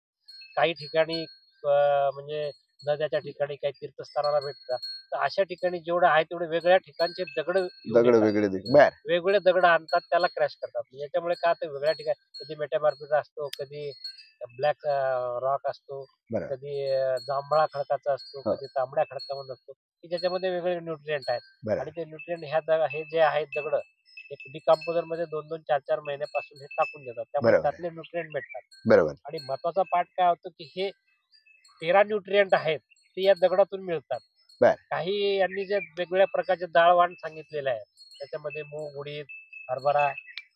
काही ठिकाणी म्हणजे नद्याच्या ठिकाणी काही तीर्थस्थानाला भेटतात. तर अशा ठिकाणी जेवढे आहे तेवढे वेगळ्या ठिकाणचे दगड वेगळे बर. वेगवेगळे दगड आणतात त्याला क्रॅश करतात. याच्यामुळे काय होतं वेगळ्या ठिकाणी कधी मेटामॉर्फिस असतो, कधी ब्लॅक रॉक असतो, बरोबर. कधी जांभळा खडकाचा असतो, हो. कधी तांबड्या खडकामध्ये असतो, की ज्याच्यामध्ये वेगवेगळे न्यूट्रिएंट आहेत. बरोबर. आणि ते न्यूट्रिएंट हे जे आहेत दगड एक डिकम्पोजर मध्ये 2-2, 4-4 महिन्यापासून हे टाकून देतात. त्यामुळे बरोबर. त्यातले न्यूट्रिएंट भेटतात. बरोबर. आणि महत्वाचा पार्ट काय होतो की हे 13 न्यूट्रिएंट आहेत ते या दगडातून मिळतात. बर. काही यांनी जे वेगवेगळ्या प्रकारचे डाळवाण सांगितलेले आहे त्याच्यामध्ये मूग, उडीद, हरभरा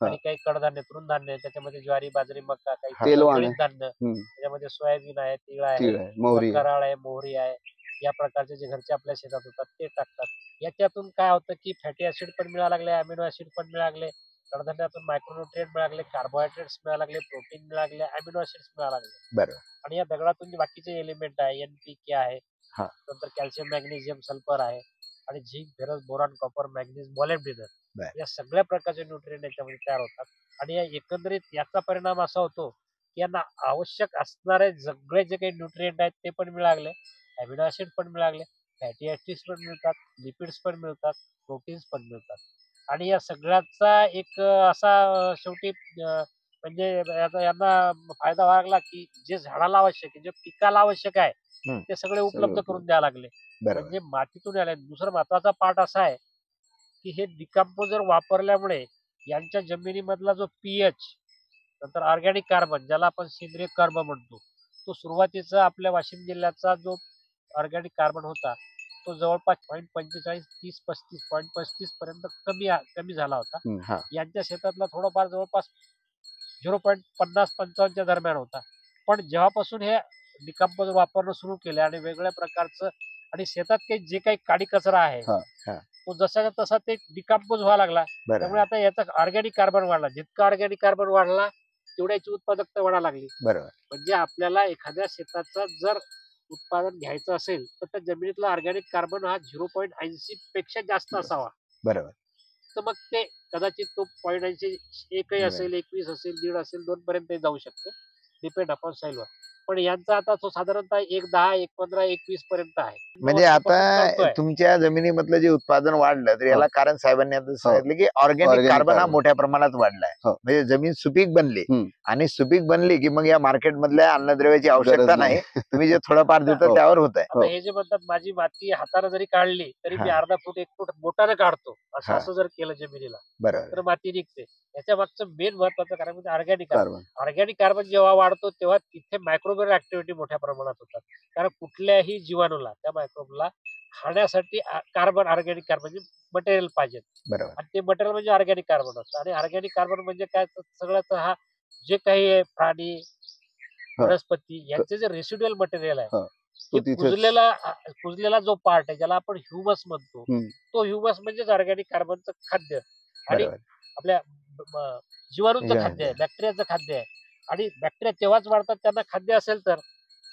आणि काही कडधान्य, तृणधान्य, त्याच्यामध्ये ज्वारी, बाजरी, मका, काही तेलवाण संकरित आहे. धान्य, त्याच्यामध्ये सोयाबीन आहे, तीळ आहे, तीळ आहे, मोहरी आहे. कराळ आहे, मोहरी आहे, या प्रकारचे जे घरचे आपल्या शेतात होतात ते टाकतात. याच्यातून काय होतं की फॅटी ऍसिड पण मिळायला लागले, अमिनो ऍसिड पण मिळायला लागले, कडधान्यातून मायक्रोन्युट्रिएंट मिळाले, कार्बोहायड्रेट्स मिळायला लागले, प्रोटीन मिळाले, अमिनो ऍसिड्स मिळायला लागले. बरोबर. आणि या दगडातून जे बाकीचे एलिमेंट आहे, NPK आहे, हा. नंतर कॅल्शियम, मॅग्नेशियम, सल्फर आहे, आणि zinc, ferrous, boron, copper, manganese, molybdenum, बर. या सगळ्या प्रकारचे न्यूट्रिएंट याच्यामध्ये तयार होतात. आणि या एकंदरीत याचा परिणाम असा होतो की यांना आवश्यक असणारे सगळे जे काही न्यूट्रिएंट आहेत ते पण मिळाले, अमिनो ऍसिड पण मिळाले, फॅटी ऍसिड्स पण मिळतात, लिपिड्स पण मिळतात, प्रोटीन्स पण मिळतात. आणि या सगळ्याचा एक असा शेवटी म्हणजे यांना फायदा व्हायला लागला की जे झाडाला आवश्यक आहे, जे पिकाला आवश्यक आहे ते सगळे उपलब्ध करून द्यायला लागले. बरोबर. म्हणजे मातीतून आले. दुसरा महत्वाचा पार्ट असा आहे की हे डिकम्पोजर वापरल्यामुळे यांच्या जमिनीमधला जो पीएच, नंतर ऑर्गॅनिक कार्बन ज्याला आपण सेंद्रिय कर्ब म्हणतो, तो सुरुवातीचा आपल्या वाशिम जिल्ह्याचा जो ऑर्गॅनिक कार्बन होता तो जवळपास 0.45, 30, 35, 0.35 पर्यंत कमी झाला होता. हा. यांच्या शेतातला थोडंफार जवळपास 0.50-55 दरम्यान होता. पण जेव्हापासून हे डिकम्पोजर वापरणं सुरू केलं आणि वेगवेगळ्या प्रकारचं, आणि शेतात काही जे काही काडी कचरा आहे हा, हा. तो जसा तसा ते डिकम्पोज व्हायला लागला. बरोबर. त्यामुळे आता याचा ऑर्गॅनिक कार्बन वाढला. जितका ऑर्गॅनिक कार्बन वाढला तेवढ्या याची उत्पादकता वाढायला लागली. बरोबर. म्हणजे आपल्याला एखाद्या शेताचं जर उत्पादन घ्यायचं असेल तर त्या जमिनीतला ऑर्गॅनिक कार्बन हा 0.80 पेक्षा जास्त असावा. बरोबर. तर मग ते कदाचित तो 0.80 एकही असेल, 21 असेल, 1.5 असेल, 2 पर्यंत जाऊ शकते, डिपेंड अपॉन सॉइलवर. पण यांचा आता तो साधारणतः 1.10, 1.15, 1.20 पर्यंत आहे. म्हणजे आता तुमच्या जमिनीमधलं जे उत्पादन वाढलं तर याला कारण साहेबांनी आता सांगितलं की ऑर्गॅनिक कार्बन हा मोठ्या प्रमाणात वाढलाय. म्हणजे जमीन सुपीक बनली आणि सुपीक बनली की मग या मार्केट मधल्या अन्नद्रव्याची आवश्यकता नाही, तुम्ही जे थोडंफार देता त्यावर होत आहे. आता हे जे म्हणतात माझी माती हाताने जरी काढली तरी मी अर्धा फूट 1 फूट बोटाने काढतो, असं जर केलं जमिनीला तर माती निघते. याच्या मागचं मेन महत्वाचं कारण म्हणजे ऑर्गॅनिक कार्बन. ऑर्गॅनिक कार्बन जेव्हा वाढतो तेव्हा तिथे मायक्रोबियल ऍक्टिव्हिटी मोठ्या प्रमाणात होतात. कारण कुठल्याही जीवाणूला, त्या मायक्रोबला खाण्यासाठी कार्बन, ऑर्गॅनिक कार्बन मटेरियल पाहिजे. बरोबर. आणि ते मटेरियल म्हणजे ऑर्गॅनिक कार्बन असतं. आणि ऑर्गॅनिक कार्बन म्हणजे काय, सगळ्याच हा जे काही प्राणी, वनस्पती यांचे जे रेसिड्युअल मटेरियल आहे, कुजलेला जो पार्ट आहे ज्याला आपण ह्युमस म्हणतो, तो ह्युमस म्हणजेच ऑर्गॅनिक कार्बनचं खाद्य. आणि आपल्या जीवाणूंचं खाद्य आहे, बॅक्टेरियाचं खाद्य आहे. आणि बॅक्टेरिया तेव्हाच वाढतात त्यांना खाद्य असेल तर,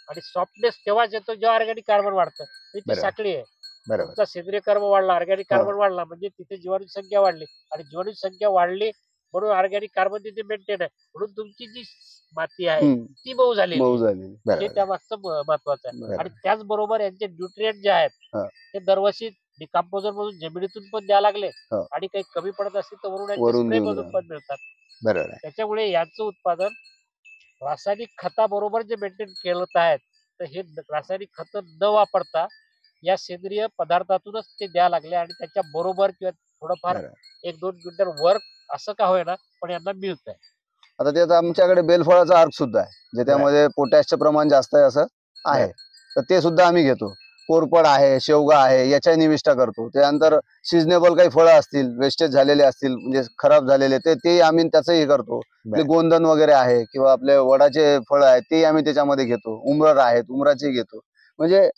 आणि सॉफ्टनेस तेव्हाच येतो जेव्हा ऑर्गॅनिक कार्बन वाढतं. ती साखळी आहे. तुमचा सेंद्रिय कार्बन वाढला, ऑर्गॅनिक कार्बन वाढला म्हणजे तिथे जीवाणूची संख्या वाढली, आणि जीवाणूची संख्या वाढली म्हणून ऑर्गॅनिक कार्बन तिथे मेंटेन आहे, म्हणून तुमची जी माती आहे ती मऊ झाली. हे त्या मागचं महत्वाचं आहे. आणि त्याचबरोबर यांचे न्यूट्रिएंट जे आहेत ते दरवर्षी डिकम्पोजर मधून जमिनीतून पण द्यायला लागले, आणि काही कमी पडत असतील तर वरून स्प्रे मधून पण मिळतात. बरोबर. त्याच्यामुळे याचं उत्पादन रासायनिक खताबरोबर जे मेंटेन केलं आहेत, तर हे रासायनिक खत न वापरता या सेंद्रिय पदार्थातूनच ते द्यायला लागले, आणि त्याच्या बरोबर किंवा थोडंफार 1-2 क्विंटल वर्क असं का होईना पण यांना मिळत आहे. आता ते आमच्याकडे बेलफळाचा अर्क सुद्धा आहे, जे त्यामध्ये पोटॅशचं प्रमाण जास्त आहे असं आहे, तर ते सुद्धा आम्ही घेतो. कोरपड आहे, शेवगा आहे, याच्या निविष्ठा करतो. त्यानंतर सिजनेबल काही फळं असतील, वेस्टेज झालेले असतील, म्हणजे खराब झालेले, ते आम्ही त्याचं हे करतो. गोंदन वगैरे आहे किंवा आपले वडाचे फळं आहेत ते आम्ही त्याच्यामध्ये घेतो. उमरर आहेत, उमराचे घेतो. म्हणजे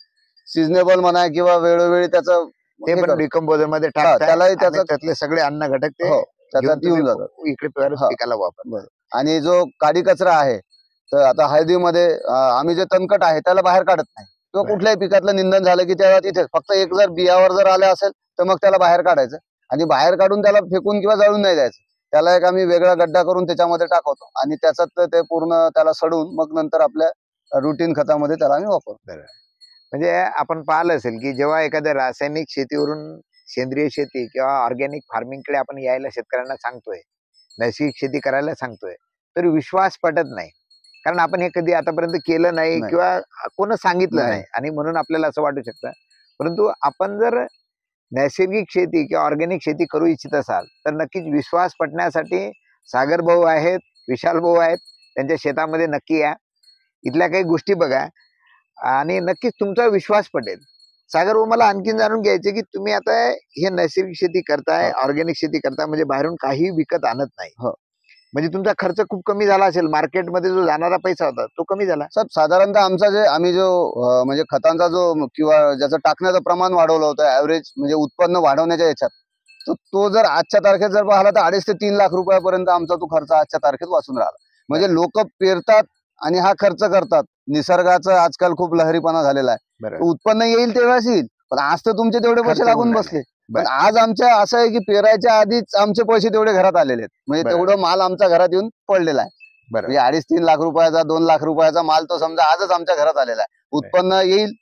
सिजनेबल म्हणा किंवा वेळोवेळी त्याचं ते पण डिकम्पोजर मध्ये त्यालाही त्यातले सगळे अन्न घटक ते त्याच्यात येऊन जातात, इकडे पिकाला वापर. आणि जो काडी कचरा आहे, तर आता हळदीमध्ये आम्ही जे तणकट आहे त्याला बाहेर काढत नाही, किंवा कुठल्याही पिकातलं निंदन झालं की त्याला तिथे फक्त एक जर बियावर जर आलं असेल तर मग त्याला बाहेर काढायचं, आणि बाहेर काढून त्याला फेकून किंवा जाळून नाही द्यायचं. त्याला एक आम्ही वेगळा गड्डा करून त्याच्यामध्ये टाकवतो, आणि त्याच्यात ते पूर्ण त्याला सडून मग नंतर आपल्या रुटीन खतामध्ये त्याला आम्ही वापरतो. म्हणजे आपण पाहिलं असेल की जेव्हा एखाद्या रासायनिक शेतीवरून सेंद्रिय शेती किंवा ऑर्गॅनिक फार्मिंगकडे आपण यायला शेतकऱ्यांना सांगतोय, नैसर्गिक शेती करायला सांगतोय, तर विश्वास पटत नाही. कारण आपण हे कधी आतापर्यंत केलं नाही नाही. किंवा कोण सांगितलं नाही. नाही आणि म्हणून आपल्याला असं वाटू शकतं. परंतु आपण जर नैसर्गिक शेती किंवा ऑर्गॅनिक शेती करू इच्छित असाल तर नक्कीच विश्वास पटण्यासाठी सागर भाऊ आहेत, विशाल भाऊ आहेत, त्यांच्या शेतामध्ये नक्की या, इथल्या काही गोष्टी बघा आणि नक्कीच तुमचा विश्वास पटेल. सागर भाऊ, मला आणखीन जाणून घ्यायचे की तुम्ही आता हे नैसर्गिक शेती करताय, ऑर्गॅनिक शेती करताय, म्हणजे बाहेरून काही विकत आणत नाही. हो. म्हणजे तुमचा खर्च खूप कमी झाला असेल, मार्केटमध्ये जो जाणारा पैसा होता तो कमी झाला. साहेब साधारणतः आमचा जे आम्ही जो म्हणजे खतांचा जो किंवा ज्याचं टाकण्याचं प्रमाण वाढवलं होतं ऍव्हरेज म्हणजे उत्पन्न वाढवण्याच्या याच्यात, तर तो जर आजच्या तारखेत जर पाहिला तर 2.5 ते 3 लाख रुपयापर्यंत आमचा तो खर्च आजच्या तारखेत वाचून राहिला. म्हणजे लोक पेरतात आणि हा खर्च करतात. निसर्गाचं आजकाल खूप लहरीपणा झालेला आहे. बरोबर. उत्पन्न येईल तेव्हाच येईल, पण आज तर तुमचे तेवढे खर्च पैसे लागून होऊन बसले. पण आज आमच्या असं आहे की पेरायच्या आधीच आमचे पैसे तेवढे घरात आलेले आहेत. म्हणजे बरोबर. तेवढं माल आमच्या घरात येऊन पडलेला आहे. बरोबर. म्हणजे 2.5-3 लाख रुपयाचा 2 लाख रुपयाचा माल तो समजा आजच आमच्या घरात आलेला आहे. उत्पन्न येईल,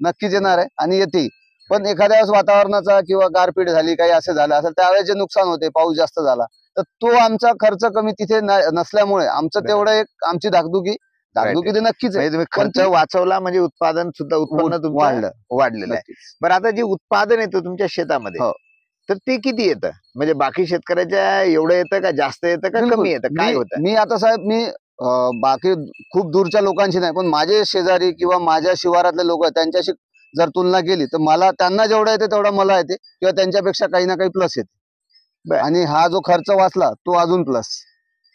नक्कीच येणार आहे आणि येते. पण एखाद्या वेळेस वातावरणाचा किंवा गारपीट झाली, काही असं झालं असेल त्यावेळेस जे नुकसान होते, पाऊस जास्त झाला तर तो आमचा खर्च कमी तिथे नसल्यामुळे आमचं तेवढं एक आमची धाकधुकी ते नक्कीच आहे. म्हणजे तुम्ही पण खर्च वाचवला म्हणजे उत्पादन सुद्धा उत्पन्न तुमचं वाढलेलं आहे. नक्कीच. बरं, आता जे उत्पादन येतं तुमच्या शेतामध्ये हो. तर ते किती येतं? म्हणजे बाकी शेतकऱ्याच्या एवढं येतं का, जास्त येतं का, बिलकुल. कमी येतं, काय होतं? मी आता साहेब बाकी खूप दूरच्या लोकांशी नाही, पण माझे शेजारी किंवा माझ्या शिवारातले लोक आहेत त्यांच्याशी जर तुलना केली तर मला त्यांना जेवढं येते तेवढा मला येते किंवा त्यांच्यापेक्षा काही ना काही प्लस येते. बरं. आणि हा जो खर्च वाचला तो अजून प्लस.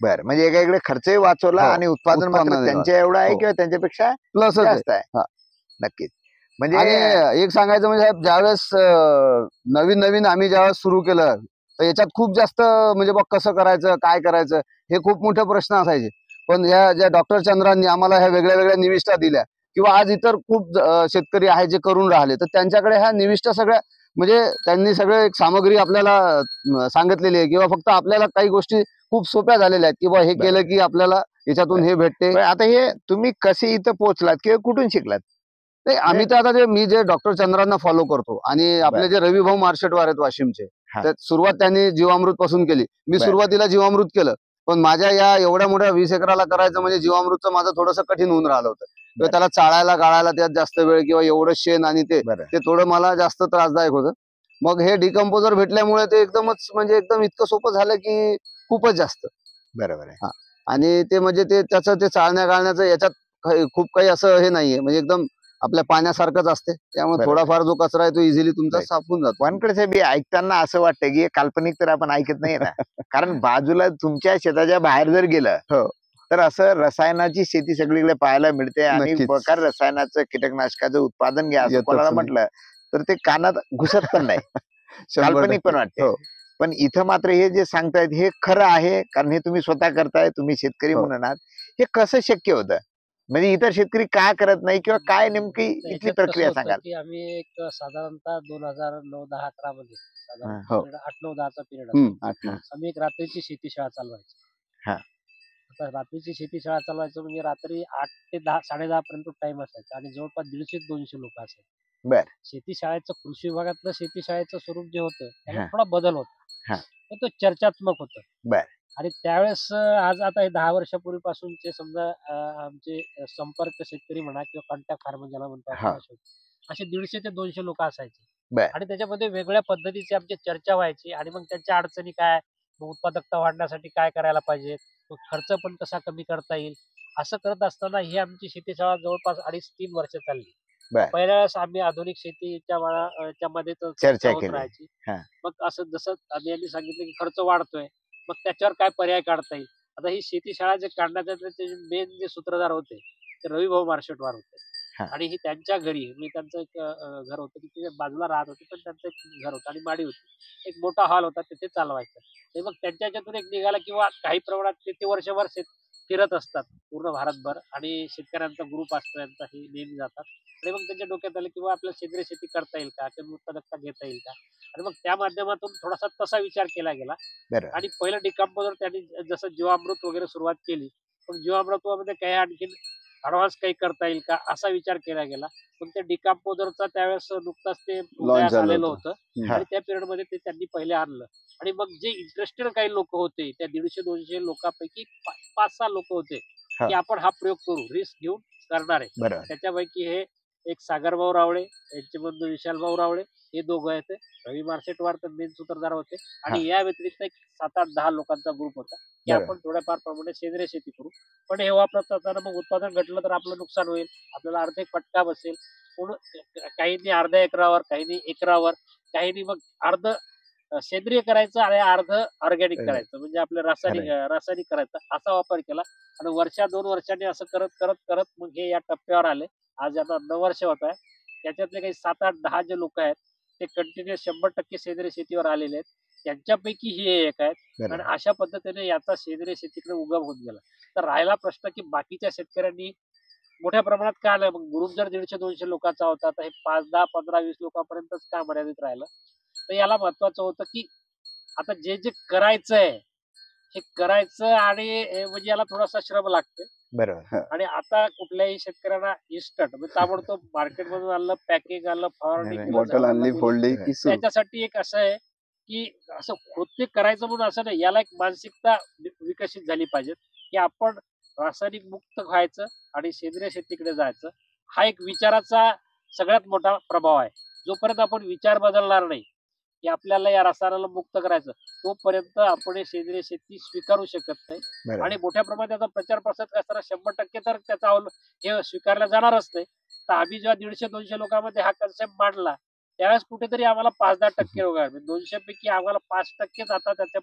बरं, म्हणजे एका इकडे खर्चही वाचवला हो. आणि उत्पादन मात्र उत्पन्न त्यांच्या एवढं आहे हो. किंवा त्यांच्यापेक्षा प्लसच आहे. जास्त आहे. हा. नक्कीच. म्हणजे आणि एक सांगायचं म्हणजे साहेब, ज्यावेळेस नवीन नवीन आम्ही ज्यावेळेस सुरू केलं तर याच्यात खूप जास्त म्हणजे बघ कसं करायचं, काय करायचं हे खूप मोठे प्रश्न असायचे. पण ह्या ज्या डॉक्टर चंद्रांनी आम्हाला ह्या वेगळ्या वेगळ्या निविष्ठा दिल्या किंवा आज इतर खूप शेतकरी आहेत जे करून राहिले, तर त्यांच्याकडे ह्या निविष्ठा सगळ्या म्हणजे त्यांनी सगळं एक सामग्री आपल्याला सांगितलेली आहे किंवा फक्त आपल्याला काही गोष्टी खूप सोप्या झालेल्या आहेत की बा हे बरं. केलं की आपल्याला याच्यातून हे भेटते. बरं, आता हे तुम्ही कसे इथं पोहोचलात किंवा कुठून शिकलात? नाही, आम्ही तर आता मी जे डॉक्टर चंद्रांना फॉलो करतो आणि आपले बरं. जे रविभाऊ मार्शेटवार आहेत वाशिमचे, हा. तर सुरुवात त्यांनी जीवामृत पासून केली. मी बरं. सुरुवातीला जीवामृत केलं, पण माझ्या या एवढ्या मोठ्या 20 एकराला करायचं म्हणजे जीवामृतचं माझं थोडंसं कठीण होऊन राहिलं होतं. किंवा त्याला चाळायला गाळायला त्यात जास्त वेळ किंवा एवढं शेण आणि ते बरं. थोडं मला जास्त त्रासदायक होतं. मग हे डिकम्पोजर भेटल्यामुळे ते एकदमच म्हणजे एकदम इतकं सोपं झालं की खूपच जास्त. बरोबर आहे. आणि ते म्हणजे ते त्याचं ते चालण्या गाळण्याचं याच्यात खूप काही असं हे नाहीये, म्हणजे एकदम आपल्या पाण्यासारखंच असते. त्यामुळे बरोबर. थोडाफार जो कचरा आहे तो इझिली तुमचा Right. साफ होऊन जातो. वानखडे साहेब, हे ऐकताना असं वाटतं की हे काल्पनिक तर आपण ऐकत नाही ना. कारण बाजूला तुमच्या शेताच्या बाहेर जर गेलं हो. तर असं रसायनाची शेती सगळीकडे पाहायला मिळते आणि नक्कीच. बकार रसायनाचं कीटकनाशकाचं उत्पादन घ्या असं येतच कोणाला नाही. म्हटलं तर ते कानात घुसत पण नाही. 100% काल्पनिक पण वाटते. हो. पण इथं मात्र हे जे सांगतायत हे खरं आहे, कारण हे तुम्ही स्वतः करताय, तुम्ही शेतकरी हो. म्हणून आहात. हे कसं शक्य होतं? म्हणजे इतर शेतकरी काय करत नाही किंवा काय नेमकी इथली याच्यात कसं प्रक्रिया होतं सांगाल? की आम्ही एक साधारणतः 2009-10-11 मध्ये साधारण हो. 8-9-10चा पिरियड आम्ही एक रात्रीची शेती शाळा चालवायची. हा. आता रात्रीची शेती शाळा चालवायचं म्हणजे रात्री 8 ते 10 10:30 पर्यंत टाइम असायचा आणि जवळपास 150-200 लोक असायचे. बर. शेती शाळेचं कृषी विभागातलं शेती शाळेचं स्वरूप जे होतं हा. त्याला थोडा बदल होता. हा. पण तो चर्चात्मक होतं. बर. आणि त्यावेळेस आज आता हे 10 वर्षापूर्वीपासूनचे समजा आमचे संपर्क शेतकरी म्हणा किंवा कॉन्टॅक्ट फार्मर ज्याला म्हणतो हा. आपण, असे 150 ते 200 लोक असायचे. बर. आणि त्याच्यामध्ये वेगळ्या पद्धतीची आमची चर्चा व्हायची आणि मग त्यांच्या अडचणी काय, मग उत्पादकता वाढण्यासाठी काय करायला पाहिजे, मग खर्च पण कसा कमी करता येईल, असं करत असताना ही आमची शेतीशाळा जवळपास 2.5-3 वर्ष चालली. बर. पहिल्या वेळेस आम्ही आधुनिक शेतीच्या मध्ये चर्चा होत केली. राहायची. हा. मग असं जसं यांनी सांगितलं की खर्च वाढतोय, मग त्याच्यावर काय पर्याय काढता येईल. आता ही शेतीशाळा जे काढण्याचे मेन जे सूत्रधार होते ते रविभाऊ मार्शेटवार होते. हा. आणि ही त्यांच्या घरी मी त्यांचं एक घर होतं की ते बाजूला राहत होते, पण त्यांचं एक घर होतं आणि माडी होती, एक मोठा हॉल होता, तिथे चालवायचं. आणि मग त्यांच्या ह्याच्यातून एक निघाला किंवा काही प्रमाणात ते वर्षभर फिरत असतात पूर्ण भारतभर आणि शेतकऱ्यांचा ग्रुप असतो त्यांचा, हे नेहमी जातात. आणि मग त्यांच्या डोक्यात आलं किंवा आपल्याला सेंद्रिय शेती करता येईल का, कमी उत्पादकता घेता येईल का. आणि मग त्या माध्यमातून थोडासा तसा विचार केला गेला. बरं. आणि पहिलं डिकम्पोजर त्यांनी जसं जीवामृत वगैरे सुरुवात केली, पण जीवामृतामध्ये काही आणखीन ऍडव्हान्स काही करता येईल का असा विचार केला गेला. पण ते डिकम्पोजरचा त्यावेळेस नुकताच ते उदयास झालं आलेलं होतं. होतं आणि त्या पिरियड मध्ये ते त्यांनी पहिले आणलं. आणि मग जे इंटरेस्टेड काही लोक होते त्या 150-200 लोकांपैकी 5-6 लोक होते हा. की आपण हा प्रयोग करू, रिस्क घेऊन करणार आहे. बरोबर. त्याच्यापैकी हे एक सागरभाऊ रावळे, यांचे बंधू विशालभाऊ रावळे, हे दोघं आहेत. रवी मार्सेटवार तर मेन सूत्रधार होते. आणि या व्यतिरिक्त एक 7-8-10 लोकांचा ग्रुप होता की बरोबर. आपण थोड्याफार प्रमाणात सेंद्रिय शेती करू. पण हे वापरत असताना मग उत्पादन घटलं तर आपलं नुकसान होईल, आपल्याला अर्धे फटका बसेल. म्हणून काहींनी अर्ध्या एकरावर, काहींनी एकरावर, काहींनी मग अर्ध सेंद्रिय करायचं आणि अर्ध ऑर्गॅनिक करायचं, म्हणजे आपलं रासायनिक करायचं, असा वापर केला. आणि 1-2 वर्षांनी असं करत करत करत मग हे या टप्प्यावर आले. आज आता 9 वर्ष होत आहे. त्याच्यातले काही 7-8-10 जे लोक आहेत ते कंटिन्युअस 100% सेंद्रिय शेतीवर आलेले आहेत. त्यांच्यापैकी हे एक आहेत. आणि बरोबर. अशा पद्धतीने याचा सेंद्रिय शेतीकडे उगम होत गेला. तर राहिला प्रश्न की बाकीच्या शेतकऱ्यांनी मोठ्या प्रमाणात का आलं, मग ग्रुप जर 150-200 लोकांचा होता तर हे 5, 10, 15, 20 लोकांपर्यंतच का मर्यादित राहिलं. तर याला महत्वाचं होतं की आता जे जे करायचंय हे करायचं, आणि म्हणजे याला थोडासा श्रम लागते. बरोबर. आणि आता कुठल्याही शेतकऱ्यांना इन्स्टंट म्हणजे ताबडतोब मार्केटमधून आणलं, पॅकिंग आणलं, फवारणी नाही, केलं, बॉटल झाडाला आणली, दिली. फोडली की सुरू. त्याच्यासाठी एक असं आहे की असं कृत्य करायचं म्हणून असं नाही, याला एक मानसिकता विकसित झाली पाहिजे की आपण रासायनिक मुक्त व्हायचं आणि सेंद्रिय शेतीकडे जायचं. हा एक विचाराचा सगळ्यात मोठा प्रभाव आहे. जोपर्यंत आपण विचार बदलणार नाही की आपल्याला या रसायनाला मुक्त करायचं, तोपर्यंत आपण हे सेंद्रिय शेती स्वीकारू शकत नाही. बरोबर. आणि मोठ्या प्रमाणात त्याचा प्रचार प्रसार करताना 100% तर त्याचा हे स्वीकारला जाणारच नाही. तर आम्ही जेव्हा 150-200 लोकांमध्ये हा कन्सेप्ट मांडला त्यावेळेस कुठेतरी आम्हाला 5-10% लोक आहेत. 200 पैकी आम्हाला 5%च आता त्याच्या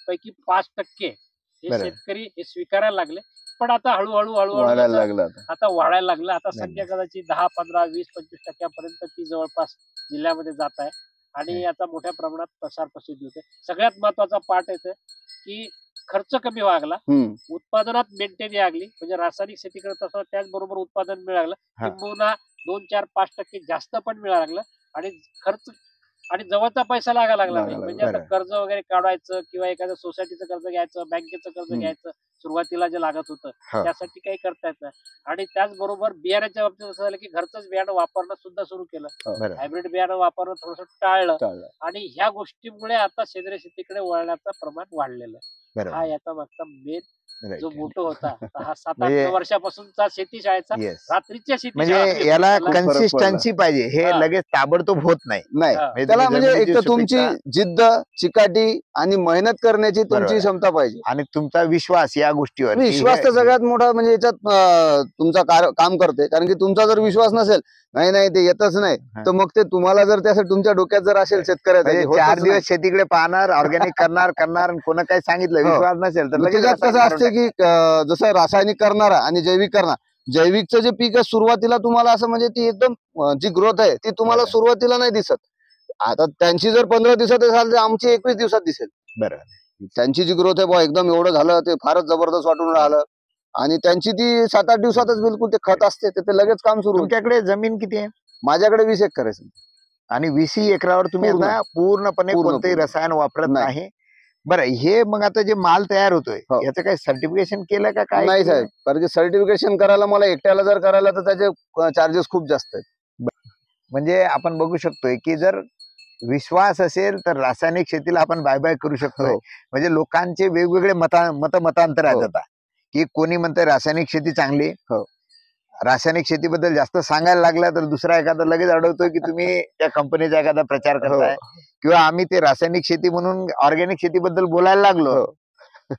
पैकी 5% हे बरोबर. शेतकरी हे स्वीकारायला लागले. पण आता हळूहळू वाढायला हळूहळू लागलं आता. आता वाढायला लागलं. आता नाही, संख्या कदाचित 10, 15, 20, 25% ती जवळपास जिल्ह्यामध्ये जात आहे. आणि नाही. याचा मोठ्या प्रमाणात प्रसार प्रसिद्धी होते. सगळ्यात महत्वाचा पार्ट येतो की खर्च कमी व्हायला, उत्पादनात मेंटेन यागली, म्हणजे रासायनिक शेती करत असताना त्याचबरोबर उत्पादन मिळालं, हा. किंबहुना 2, 4, 5% जास्त पण मिळायला लागलं. आणि खर्च आणि जवळचा पैसा लागायला लागला नाही. लागायला म्हणजे आता बरोबर. कर्ज वगैरे काढायचं किंवा एखाद्या सोसायटीचं कर्ज घ्यायचं, बँकेचं कर्ज घ्यायचं, सुरुवातीला जे लागत होतं हा. त्यासाठी काही करता येत नाही. आणि त्याचबरोबर बियाण्याच्या बाबतीत असं झालं की घरचंच बियाणं वापरणं सुद्धा सुरू केलं. बरोबर. हायब्रिड बियाणं वापरणं थोडंसं टाळलं. चाललं. आणि ह्या गोष्टीमुळे आता सेंद्रिय शेतीकडे वळण्याचं प्रमाण वाढलेलं आहे. हा बरोबर. याचा मागचा मेन Right. जो मोठो होता. तर हा 7-8 म्हणजे वर्षापासूनचा शेती शाळेचा Yes. रात्रीच्या शेती म्हणजे याला खूप फरक कन्सिस्टन्सी पाहिजे, हे हा. लगेच ताबडतोब होत नाही. नाही हा. त्याला तुम्ही म्हणजे जमिनीची एक तर तुमची सुपीकता जिद्द, चिकाटी आणि मेहनत करण्याची बरोबर तुमची आहे. क्षमता पाहिजे. आणि तुमचा विश्वास या गोष्टीवर की विश्वास तर हे- सगळ्यात मोठा म्हणजे याच्यात तुमचा काम करते. कारण की तुमचा जर विश्वास नसेल, नाही ते येतच नाही, हा. तर मग ते तुम्हाला जर त्यासाठी तुमच्या डोक्यात जर असेल शेतकऱ्याचं म्हणजे की होतच 4 नाही. दिवस शेतीकडे पाहणार, ऑर्गॅनिक करणार आणि कोणा काही सांगितलं हो. विश्वास नसेल तर मग लगेच त्याच्यात रसायन कसं मारून असते की जसं रासायनिक करणारा आणि जैविक करणार, जैविकचं जे पीक आहे सुरुवातीला तुम्हाला असं म्हणजे ती एकदम जी ग्रोथ आहे ती तुम्हाला बरोबर. सुरुवातीला नाही दिसत. आता त्यांची जर 15 दिवसात झाली तर आमची 21 दिवसात दिसेल. टाकायचं. बरोबर. त्यांची जी ग्रोथ आहे बुवा एकदम एवढं झालं ते फारच जबरदस्त वाटून राहिलं. आणि त्यांची ती 7-8 दिवसातच बिलकुल ते खत असते ते लगेच काम सुरू होतं. तुमच्याकडे जमीन किती आहे? माझ्याकडे 20 एकर आहे. आणि 20 एकरावर तुम्ही पूर्ण. आता पूर्णपणे पूर्ण. कोणतेही रसायन वापरत नाही. नाही. बरं, हे मग आता जे माल तयार होतोय हो. याचं काही सर्टिफिकेशन केलं का काय? नाही साहेब, कारण की सर्टिफिकेशन करायला मला एकट्याला जर करायला तर त्याचे चार्जेस खूप जास्त आहेत. म्हणजे आपण बघू शकतोय की जर विश्वास असेल तर रासायनिक शेतीला आपण बाय बाय करू शकतोय. हो. म्हणजे लोकांचे वेगवेगळे मतांतर आहेत हो. आता, की कोणी म्हणतंय रासायनिक शेती चांगली, हो. रासायनिक शेतीबद्दल जास्त सांगायला लागला तर दुसरा एखादा लगेच अडवतोय की तुम्ही त्या कंपनीचा एखादा प्रचार करताय, किंवा आम्ही ते रासायनिक शेती म्हणून ऑर्गॅनिक शेतीबद्दल बोलायला लागलो हो.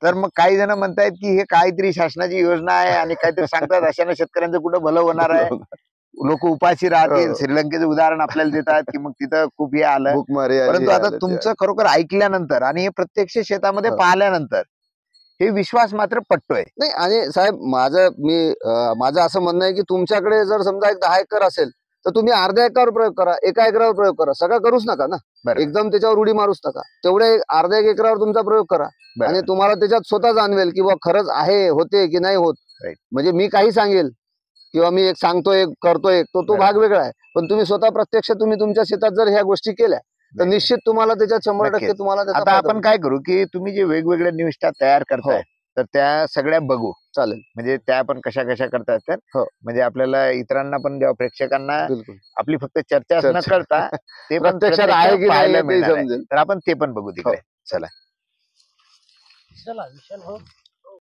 तर मग काही जण म्हणतायत की हे काहीतरी शासनाची योजना आहे आणि काहीतरी सांगतात, अशाने शेतकऱ्यांचं कुठं भलं होणार आहे, लोक उपाशी राहतील. हो. श्रीलंकेचं उदाहरण आपल्याला देतात की मग तिथं खूप हे आलं. भूकमारी आली, परंतु आता आलं ते तुमचं खरोखर ऐकल्यानंतर आणि हे प्रत्यक्ष शेतामध्ये हो. पाहिल्यानंतर हे विश्वास मात्र पटतोय. नाही. आणि साहेब माझं असं म्हणणं आहे की तुमच्याकडे जर समजा एक 10 एकर असेल तर तुम्ही अर्ध्या एकरावर प्रयोग करा, 1 एकरावर प्रयोग करा, सगळं करूच नका ना. बरं. एकदम त्याच्यावर उडी मारूच नका. तेवढे अर्ध्या 1 एकरावर तुमचा प्रयोग करा बरं. आणि तुम्हाला त्याच्यात स्वतः जाणवेल की बा खरंच आहे, होते की नाही होत. Right. म्हणजे मी काही सांगेल किंवा मी एक सांगतोय, करतोय, तो बरं. भाग वेगळा आहे. पण तुम्ही स्वतः प्रत्यक्ष तुम्ही तुमच्या शेतात जर ह्या गोष्टी केल्या तर Right. निश्चित तुम्हाला त्याच्यात 100% नक्कीच. तुम्हाला त्याचा आता फायदा आपण होईल. काय करू की तुम्ही जे वेगवेगळ्या निविष्ठा तयार करताय हो. तर त्या सगळ्या बघू. चालेल. म्हणजे त्या आपण कशा कशा करतायत तर हो. म्हणजे आपल्याला इतरांना पण जेव्हा प्रेक्षकांना बिलकुल. आपली फक्त चर्चा न चर्चा. करता ते पण प्रत्यक्षात आहे प्रत्यक्षात की नाही पाहायला हे ते मिळणार आहे. समजेल. तर आपण ते पण बघू तिकडे. चला. चला विशाल हो.